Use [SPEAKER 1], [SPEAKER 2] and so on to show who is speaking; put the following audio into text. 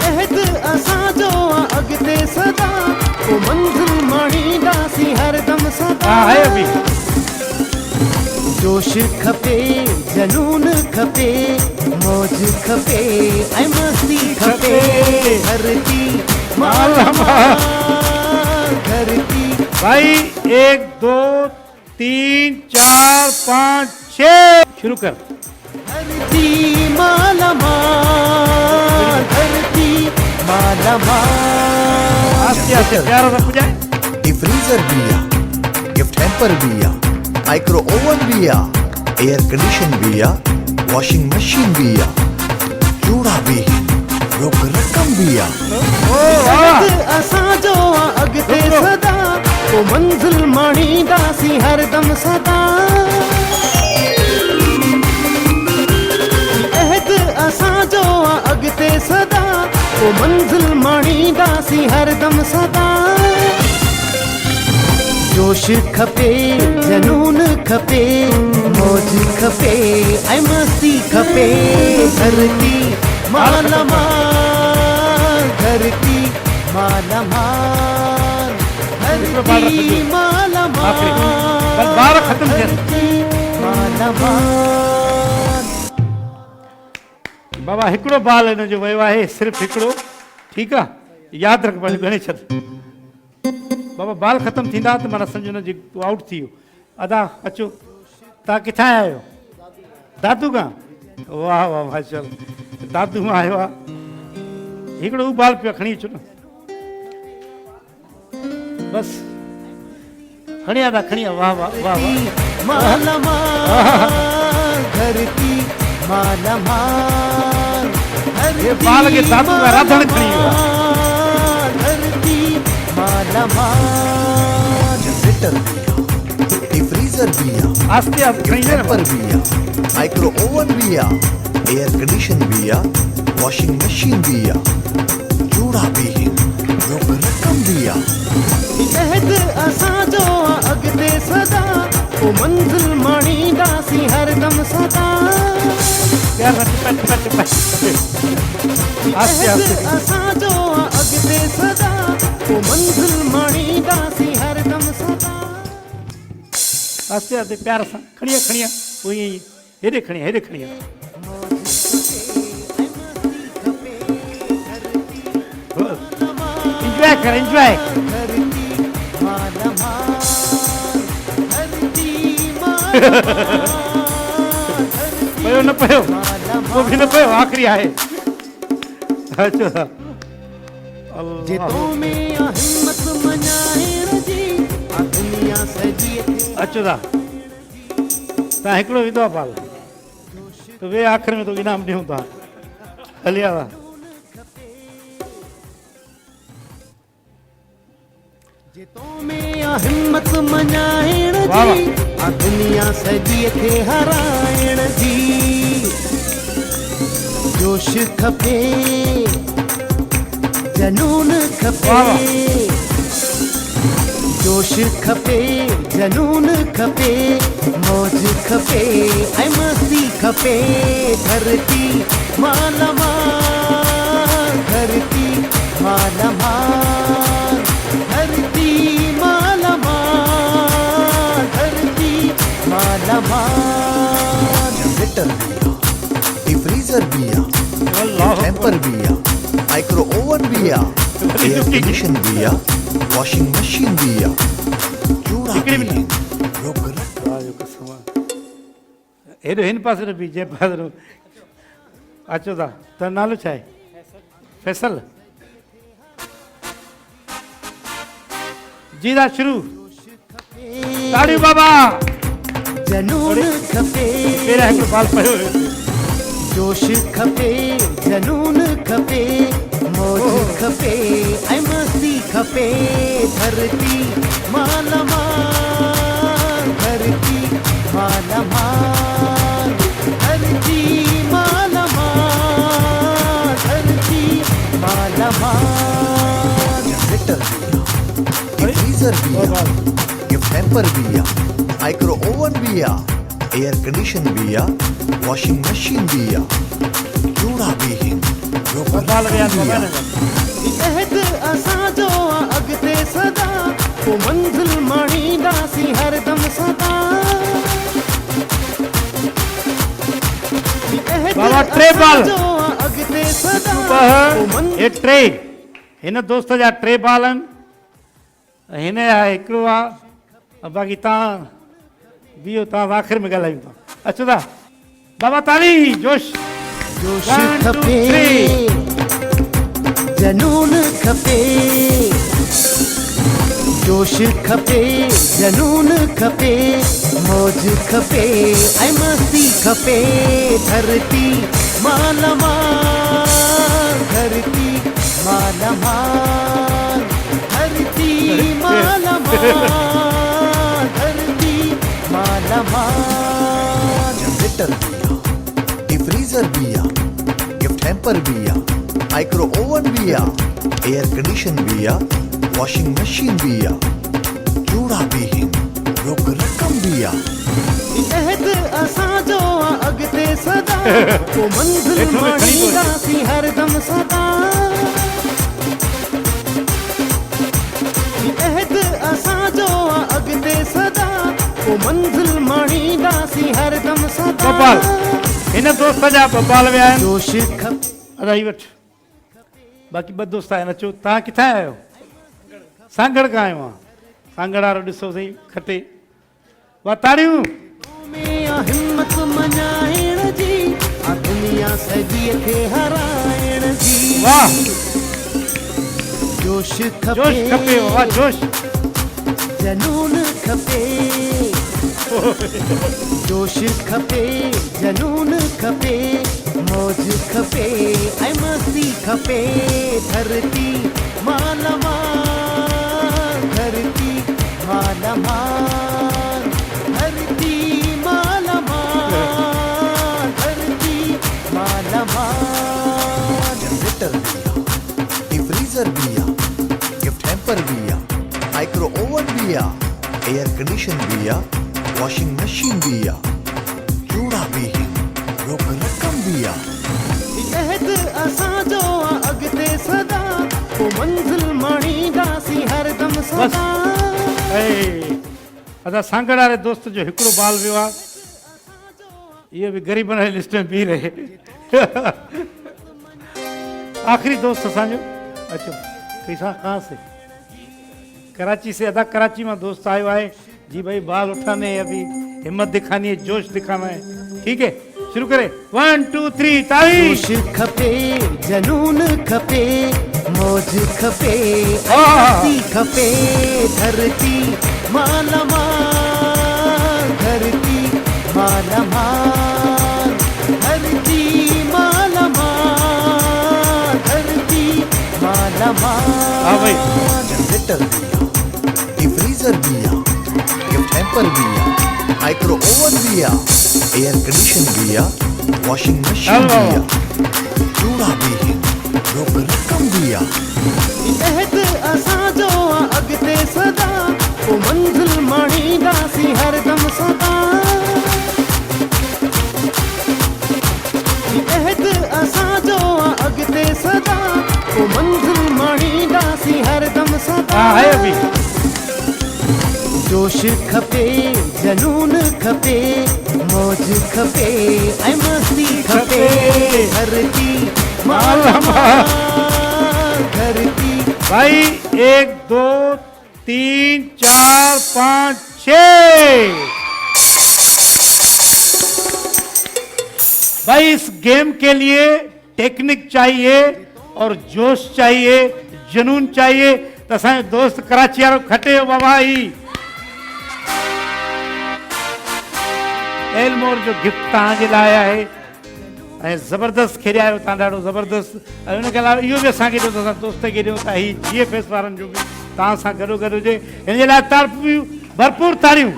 [SPEAKER 1] अहद असांजो अॻिते सदा पोइ मंज़िल माणींदासीं हरदम सदा
[SPEAKER 2] आहे अभी
[SPEAKER 1] जोश खपे जनून खपे मौज खपे ऐं मस्ती खपे धरती मालामाल धरती
[SPEAKER 2] भाई 1 2 3 4 5 6 शुरू कर
[SPEAKER 1] धरती मालामाल धरती मालामाल
[SPEAKER 2] आस्ते आस्ते प्यारा सा पुजाए
[SPEAKER 3] डिफ्रीजर भी आ गिफ्ट हैम्पर भी आ माइक्रो ओवन भी आ एयर कंडीशन भी आ वॉशिंग मशीन भी आ चूड़ा भी रोक रकम भी आ
[SPEAKER 1] अहद असांजो अॻिते सदा पोइ मंज़िल माणींदासीं हरदम सदा अहद असांजो अॻिते सदा पोइ मंज़िल माणींदासीं हरदम सदा जोश खपे जनून खपे मौज खपे ऐं मस्ती खपे धरती मालामाल धरती मालामाल धरती मालामाल
[SPEAKER 2] बार खत्म कर
[SPEAKER 1] मालामाल
[SPEAKER 2] बाबा हिकिड़ो बाल हिन जो वियो आहे सिर्फ़ु हिकिड़ो ठीकु आहे यादि रख भले गणे छॾ बाबा बाल ख़तम थींदा त माना सम्झो न जी तूं आउट थी वियो अदा अचो तव्हां किथां आया आहियो दादू खां वाह वाह माशा दादू मां आयो आहे हिकिड़ो हू बाल पियो खणी अचो न बसि खणी आया खणी आ वाह वाह वाह वाह
[SPEAKER 1] मालामाल धरती मालामाल
[SPEAKER 2] ये बाल के दादू का राधण खणी वियो आहे
[SPEAKER 1] धरती मालामाल
[SPEAKER 3] जनरेटर भी आ डिफ्रीजर भी आ
[SPEAKER 2] आस्ते आस्ते खणी दे न
[SPEAKER 3] हैम्पर भी आ माइक्रो ओवन भी आ एयर कंडीशन भी आ वॉशिंग मशीन भी आ चूड़ा भी रोक रकम भी आ
[SPEAKER 1] अहद असांजो अॻिते सदा पोइ मंज़िल माणींदासीं हरदम सदा
[SPEAKER 2] प्यार रख पट पट पट आस्ते
[SPEAKER 1] अहद
[SPEAKER 2] आस्ते
[SPEAKER 1] असांजो अॻिते सदा पोइ मंज़िल माणींदासीं हरदम सदा
[SPEAKER 2] आस्ते आस्ते प्यार सां खणिया खणिया वो ईअं ई हेॾे खणिया हेॾे खणिया इंजॉय कर इंजॉय
[SPEAKER 1] धरती मालामाल धरती
[SPEAKER 2] पयो न पयो वो भी न पयो आखिरी आहे अचो
[SPEAKER 1] जितो में हिम्मत मञाइण जी आ दुनिया सॼी
[SPEAKER 2] अचो था तव्हां हिकिड़ो विधो आहे पाल त वे आख़िर में तो इनाम ॾियूं था हलिया था
[SPEAKER 1] जितो में हिम्मत मञाइण
[SPEAKER 2] वाह वाह।
[SPEAKER 1] जी आ दुनिया सॼी खे हराइण जी जोश खपे जनून खपे
[SPEAKER 2] वाह वाह।
[SPEAKER 1] जोश खपे जनून खपे मौज खपे ऐं मस्ती खपे धरती मालामाल धरती मालामाल धरती मालामाल धरती मालामाल
[SPEAKER 3] जनरेटर भी आ डिफ्रीजर भी आ
[SPEAKER 2] अल्लाह
[SPEAKER 3] हैम्पर भी आ माइक्रो ओवन भी आ एयर कंडीशन भी आ वॉशिंग मशीन भी आ चूड़ा
[SPEAKER 2] हिकिड़ी
[SPEAKER 3] भी
[SPEAKER 2] मिनट।
[SPEAKER 3] रोक रकम
[SPEAKER 2] वाह जो कसम आहे हेॾो हिन पासे न बि जंहिं पासे न अचो था त नालो छा आहे फैसल जी था शुरू ताड़ियूं बाबा
[SPEAKER 1] जनून खपे
[SPEAKER 2] पहिरियां हिकिड़ो बाल पियो हुयो
[SPEAKER 1] जोश खपे जनून खपे मौज खपे ऐं मस्ती खपे धरती मालामाल धरती मालामाल धरती मालामाल धरती मालामाल
[SPEAKER 3] जनरेटर भी आ डिफ्रीजर भी आ गिफ्ट हैम्पर भी आ माइक्रो ओवन भी आ एयर कंडीशन भी आ वॉशिंग मशीन भी आ जोड़ा बीहिन रोक
[SPEAKER 2] बाल विया
[SPEAKER 3] रकम
[SPEAKER 2] बाबा
[SPEAKER 3] बिया
[SPEAKER 2] ने
[SPEAKER 1] अहद असांजो अॻिते सदा पोइ मंज़िल माणींदासीं हरदम सदा
[SPEAKER 2] बाबा टे बाल
[SPEAKER 1] अॻिते सदा
[SPEAKER 2] ॿ हे टे हिन दोस्त जा टे बाल आहिनि हिन जा हिकिड़ो आहे बाक़ी तव्हां बीहो तव्हां आख़िर में ॻाल्हायूं था अचो था बाबा ताली जोश
[SPEAKER 1] जोश
[SPEAKER 2] 1 2
[SPEAKER 1] खपे
[SPEAKER 2] 3
[SPEAKER 1] जनून खपे जोश खपे जनून खपे मौज खपे ऐं मस्ती खपे धरती मालामाल धरती मालामाल धरती मालामाल धरती मालामाल
[SPEAKER 3] जनरेटर बिया डीप फ्रीजर बिया गिफ्ट हैम्पर बिया माइक्रो ओवन बिया एयर कंडीशन बिया वॉशिंग मशीन बिया जोड़ा बीहिन रोक रकम बिया
[SPEAKER 1] अहद असांजो अॻिते सदा पोइ मंज़िल माणींदासीं हरदम सदा अहद असांजो अॻिते सदा पोइ मंज़िल माणींदासीं हरदम सदा
[SPEAKER 2] बबाल हिन दोस्त जा बबाल विया आहिनि
[SPEAKER 1] जोश खप
[SPEAKER 2] अदाई वठ बाक़ी ॿ दोस्त आहिनि अचो तव्हां किथां आया आहियो सांगड़ खां आयो आहियां सांगड़ वारो ॾिसो सही खटे वाह ताड़ियूं
[SPEAKER 1] में हिम्मत मञाइण जी आ दुनिया सॼीअ खे हराइण जी
[SPEAKER 2] वाह
[SPEAKER 1] जोश
[SPEAKER 2] जोश खपे वाह जोश
[SPEAKER 1] जनून खपे जोश खपे जनून खपे मौज खपे ऐं मस्ती खपे धरती मालामाल धरती मालामाल धरती मालामाल धरती मालामाल
[SPEAKER 3] जनरेटर बिया डीप फ्रीजर बिया गिफ्ट हैम्पर बिया माइक्रो ओवन बिया एयर कंडीशन बिया वॉशिंग मशीन बिया जोड़ा बीहिन रोक रकम बिया
[SPEAKER 1] अहद असांजो अॻिते सदा पोइ मंज़िल माणींदासीं हरदम सदा
[SPEAKER 2] अदा सांगड़ वारे दोस्त जो हिकिड़ो बाल वियो आहे इहो बि ग़रीबनि वारी लिस्ट में बीह रहे आख़िरी दोस्त असांजो अचो कैसा कहाँ से कराची से अदा कराची में दोस्त आयो है जी भाई बाल उठाने हैं अभी हिम्मत दिखानी है जोश दिखाना है ठीक है शुरू करें 1 2 3 ताली
[SPEAKER 1] जोश खपे जनून खपे मौज खपे
[SPEAKER 2] आह।
[SPEAKER 1] मस्ती खपे धरती मालामाल धरती मालामाल धरती मालामाल धरती मालामाल
[SPEAKER 2] हाँ भाई
[SPEAKER 3] जनरेटर बिया डीप फ्रीजर बिया गिफ्ट हैम्पर बिया माइक्रो ओवन बिया एयर कंडीशन बिया वॉशिंग मशीन
[SPEAKER 2] हेलो।
[SPEAKER 3] बिया जोड़ा बीहिन रोक रकम बिया
[SPEAKER 1] अहद असांजो अॻिते सदा पोइ मंज़िल माणींदासीं हरदम सदा अहद असांजो अॻिते सदा पोइ मंज़िल माणींदासीं हरदम सदा
[SPEAKER 2] हाँ है अभी
[SPEAKER 1] जोश खपे जनून खपे मौज खपे ऐं मस्ती खपे धरती मालामाल धरती
[SPEAKER 2] भाई 1 2 3 4 5 6 भाई इस गेम के लिए टेक्निक चाहिए और जोश चाहिए जुनून चाहिए तो असांजो दोस्त कराची वारो खटे बाबा ही एलमोर जो गिफ्ट तव्हांजे लाइ आहे ऐं ज़बरदस्त खेॾिया आहियो तव्हां ॾाढो ज़बरदस्त ऐं हुनखे अलावा इहो बि असांखे ॾियो असां दोस्त खे ॾियो त ही GFS वारनि जो बि तव्हां सां गॾो गॾु हुजे हिन जे लाइ भरपूर ताड़ियूं